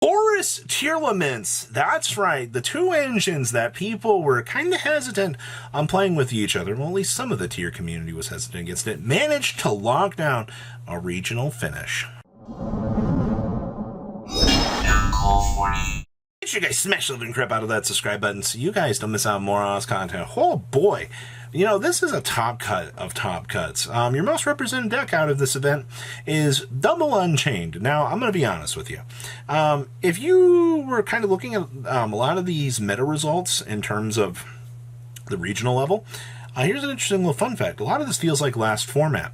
Horus Tearlaments. That's right. The two engines that people were kind of hesitant on playing with each other, well, at least some of the tier community was hesitant against it, managed to lock down a regional finish. Make sure you guys smash the living crap out of that subscribe button so you guys don't miss out on more on this content. Oh boy. You know, this is a top cut of top cuts. Your most represented deck out of this event is Double Unchained. Now, I'm going to be honest with you. If you were kind of looking at a lot of these meta results in terms of the regional level, here's an interesting little fun fact. A lot of this feels like last format.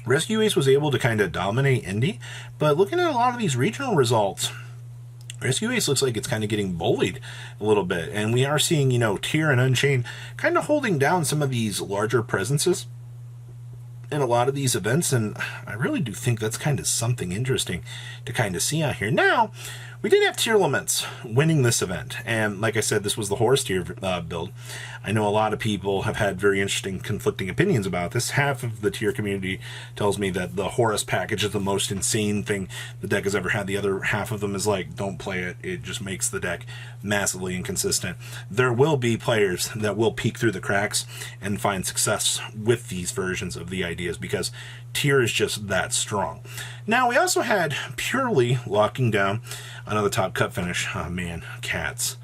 Rescue Ace was able to kind of dominate Indy, but looking at a lot of these regional results, Rescue Ace looks like it's kind of getting bullied a little bit, and we are seeing, you know, Tier and Unchained kind of holding down some of these larger presences in a lot of these events, and I really do think that's kind of something interesting to kind of see out here. Now, we did have Tearlaments winning this event, and like I said, this was the Horus tier build. I know a lot of people have had very interesting conflicting opinions about this. Half of the tier community tells me that the Horus package is the most insane thing the deck has ever had. The other half of them is like, don't play it. It just makes the deck massively inconsistent. There will be players that will peek through the cracks and find success with these versions of the ideas because tier is just that strong. Now, we also had Purely locking down another top cut finish. Oh man, cats.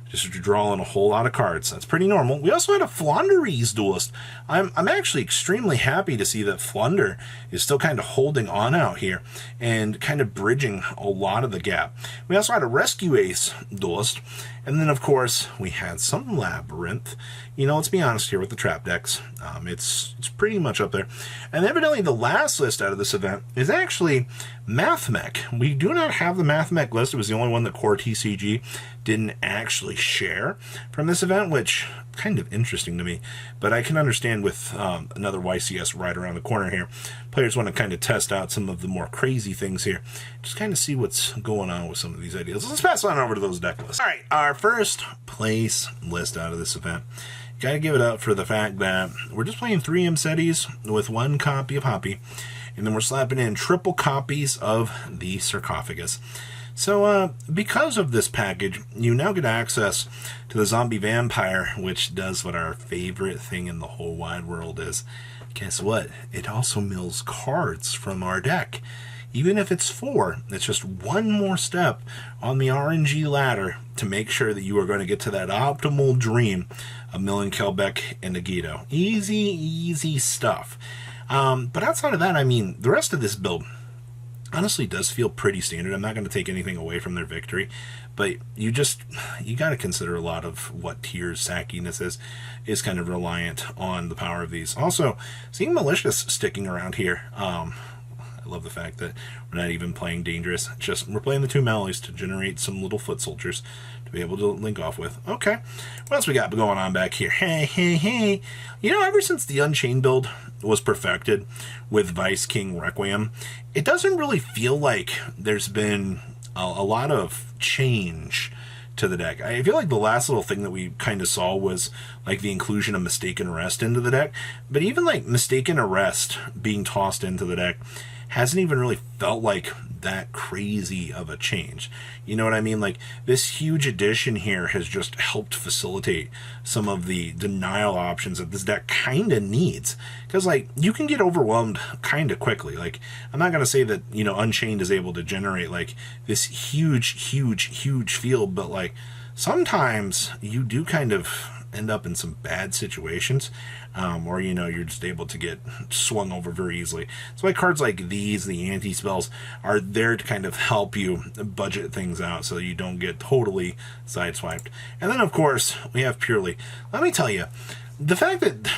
Just drawing a whole lot of cards. That's pretty normal. We also had a Flonderese duelist. I'm actually extremely happy to see that Flunder is still kind of holding on out here and kind of bridging a lot of the gap. We also had a Rescue Ace duelist. And then, of course, we had some Labyrinth. You know, let's be honest here with the trap decks. It's pretty much up there. And evidently the last list out of this event is actually MathMech. We do not have the MathMech list. It was the only one that Core TCG didn't actually share from this event, which kind of interesting to me. But I can understand with another YCS right around the corner here, players want to kind of test out some of the more crazy things here. Just kind of see what's going on with some of these ideas. Let's pass on over to those deck lists. All right, our first place list out of this event. Gotta give it up for the fact that we're just playing 3 Mcetis with 1 copy of Hoppy, and then we're slapping in triple copies of the Sarcophagus. So, because of this package, you now get access to the Zombie Vampire, which does what our favorite thing in the whole wide world is. Guess what? It also mills cards from our deck. Even if it's 4, it's just one more step on the RNG ladder to make sure that you are going to get to that optimal dream of milling Kelbeck and Nagito. Easy, easy stuff. But outside of that, I mean, the rest of this build honestly does feel pretty standard. I'm not going to take anything away from their victory, but you got to consider a lot of what tier's sackiness is kind of reliant on the power of these. Also, seeing Malicious sticking around here, I love the fact that we're not even playing Dangerous. Just we're playing the 2 Malleys to generate some little foot soldiers to be able to link off with. Okay, what else we got going on back here? Hey. You know, ever since the Unchained build was perfected with Vice King Requiem, it doesn't really feel like there's been a lot of change to the deck. I feel like the last little thing that we kind of saw was like the inclusion of Mistaken Arrest into the deck, but even like Mistaken Arrest being tossed into the deck hasn't even really felt like that crazy of a change. You know what I mean? Like, this huge addition here has just helped facilitate some of the denial options that this deck kind of needs. Because, like, you can get overwhelmed kind of quickly. Like, I'm not going to say that, you know, Unchained is able to generate, like, this huge field, but, like, sometimes you do kind of end up in some bad situations, or, you know, you're just able to get swung over very easily. So, like, cards like these, the anti-spells, are there to kind of help you budget things out so you don't get totally sideswiped. And then, of course, we have Purely. Let me tell you, the fact that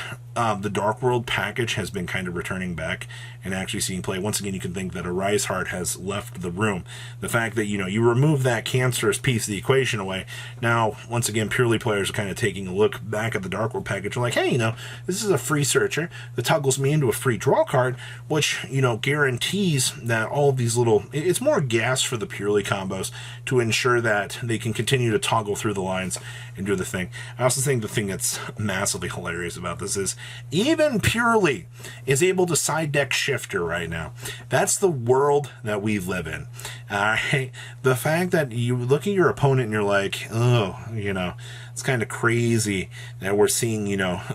the Dark World package has been kind of returning back and actually seeing play, once again, you can think that a Rise Heart has left the room. The fact that, you know, you remove that cancerous piece of the equation away, now, once again, Purely players are kind of taking a look back at the Dark World package and like, hey, you know, this is a free searcher that toggles me into a free draw card, which, you know, guarantees that all of these little, it's more gas for the Purely combos to ensure that they can continue to toggle through the lines and do the thing. I also think the thing that's massively hilarious about this is even purely is able to side deck Shifter right now. That's the world that we live in. The fact that you look at your opponent and you're like, oh, it's kind of crazy that we're seeing,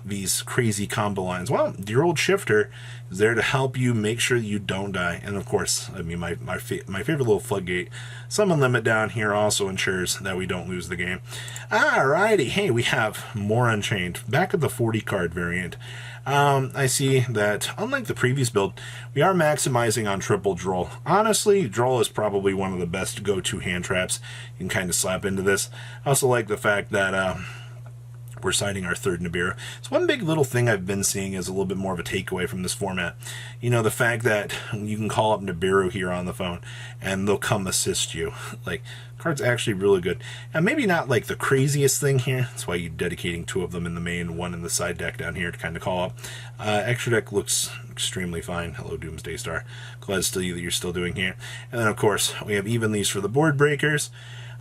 these crazy combo lines. Well, your old Shifter is there to help you make sure you don't die. And of course, I mean, my favorite little floodgate summon limit down here also ensures that we don't lose the game. Alrighty, hey, we have more Unchained. Back at the 40 card variant. I see that, unlike the previous build, we are maximizing on triple Droll. Honestly, Droll is probably one of the best go-to hand traps you can kind of slap into this. I also like the fact that we're citing our third Nibiru. So one big little thing I've been seeing is a little bit more of a takeaway from this format. The fact that you can call up Nibiru here on the phone and they'll come assist you. Like, card's actually really good. And maybe not like the craziest thing here. That's why you're dedicating 2 of them in the main, 1 in the side deck down here to kind of call up. Extra deck looks extremely fine. Hello, Doomsday Star. Glad to see that you're still doing here. And then, of course, we have even these for the board breakers.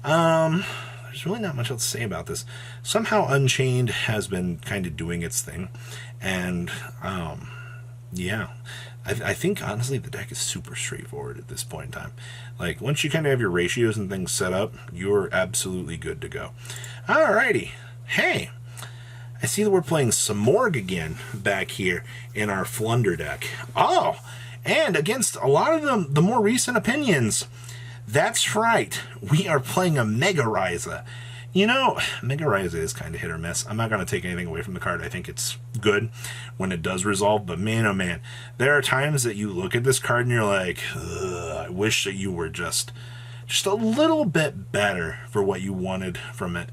There's really not much else to say about this. Somehow Unchained has been kind of doing its thing. And, yeah. I think, honestly, the deck is super straightforward at this point in time. Like, once you kind of have your ratios and things set up, you're absolutely good to go. Alrighty. Hey, I see that we're playing Samorg again back here in our Flunder deck. Oh, and against a lot of the more recent opinions, that's right, we are playing a Mega Ryza. Mega Ryza is kind of hit or miss. I'm not going to take anything away from the card. I think it's good when it does resolve, but man, oh man, there are times that you look at this card and you're like, I wish that you were just a little bit better for what you wanted from it.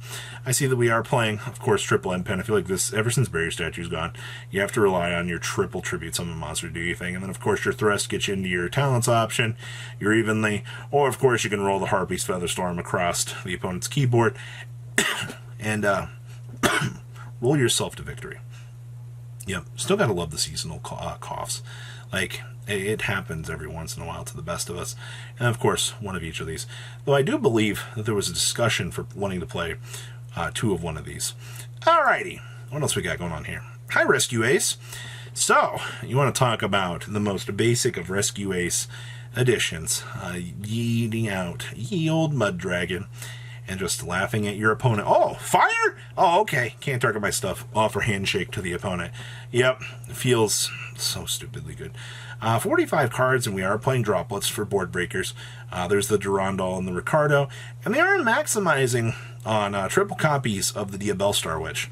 I see that we are playing, of course, triple end pen. I feel like this, ever since Barrier Statue's gone, you have to rely on your triple tribute summon monster to do your thing. And then, of course, your Thrust gets you into your talents option, your evenly, or, of course, you can roll the Harpy's Featherstorm across the opponent's keyboard and roll yourself to victory. Yep, still gotta love the seasonal coughs. Like, it happens every once in a while to the best of us. And, of course, one of each of these. Though I do believe that there was a discussion for wanting to play 2 of one of these. Alrighty, what else we got going on here? Hi, Rescue Ace. So, you want to talk about the most basic of Rescue Ace additions. Yeeting out ye old mud dragon. And just laughing at your opponent. Oh, fire? Oh, okay. Can't target my stuff. Offer handshake to the opponent. Yep. Feels so stupidly good. 45 cards, and we are playing droplets for board breakers. There's the Durandal and the Ricardo. And they are maximizing on triple copies of the Diabell Star Witch.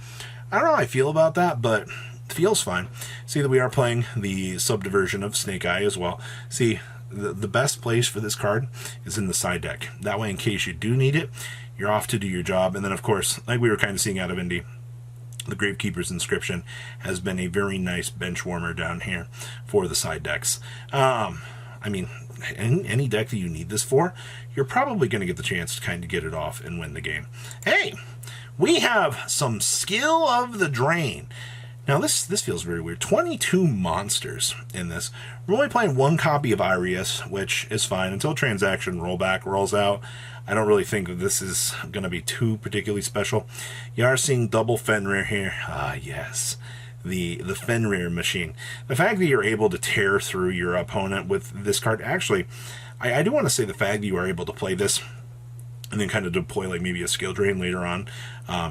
I don't know how I feel about that, but it feels fine. See that we are playing the subdiversion of Snake Eye as well. See, the best place for this card is in the side deck. That way, in case you do need it, you're off to do your job. And then, of course, like we were kind of seeing out of Indy, the Gravekeeper's Inscription has been a very nice bench warmer down here for the side decks. I mean, any deck that you need this for, you're probably going to get the chance to kind of get it off and win the game. Hey, we have some Skill of the Drain. Now, this feels very weird. 22 monsters in this. We're only playing 1 copy of Irius, which is fine until Transaction Rollback rolls out. I don't really think that this is going to be too particularly special. You are seeing double Fenrir here. Ah, yes. The Fenrir machine. The fact that you're able to tear through your opponent with this card, actually, I do want to say the fact that you are able to play this and then kind of deploy like maybe a skill drain later on,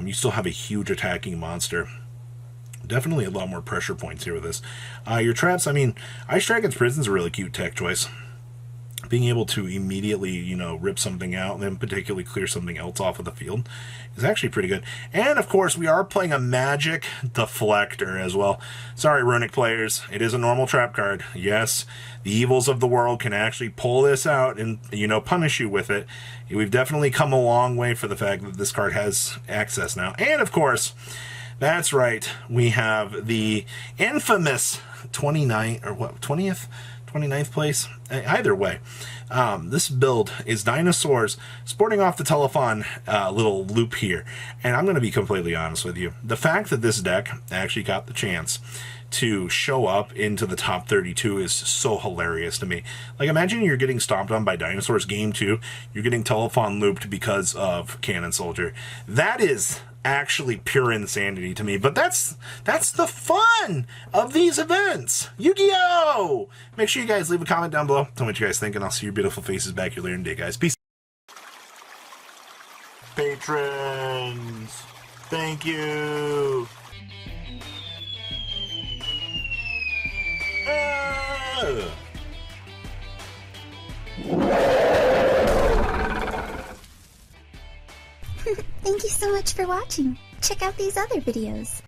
you still have a huge attacking monster. Definitely a lot more pressure points here with this. Your traps, I mean, Ice Dragon's Prison's a really cute tech choice. Being able to immediately, rip something out and then particularly clear something else off of the field is actually pretty good. And, of course, we are playing a Magic Deflector as well. Sorry, Runic players. It is a normal trap card. Yes, the evils of the world can actually pull this out and, punish you with it. We've definitely come a long way for the fact that this card has access now. And, of course, that's right, we have the infamous 29th place. Either way, this build is dinosaurs sporting off the Telephon little loop here. And I'm going to be completely honest with you. The fact that this deck actually got the chance to show up into the top 32 is so hilarious to me. Like, imagine you're getting stomped on by dinosaurs game 2. You're getting Telephon looped because of Cannon Soldier. That is actually pure insanity to me. But that's the fun of these events. Yu-Gi-Oh! Make sure you guys leave a comment down below. Tell me what you guys think, and I'll see your beautiful faces back here later in the day, guys. Peace. Patrons, thank you. Thank you so much for watching. Check out these other videos.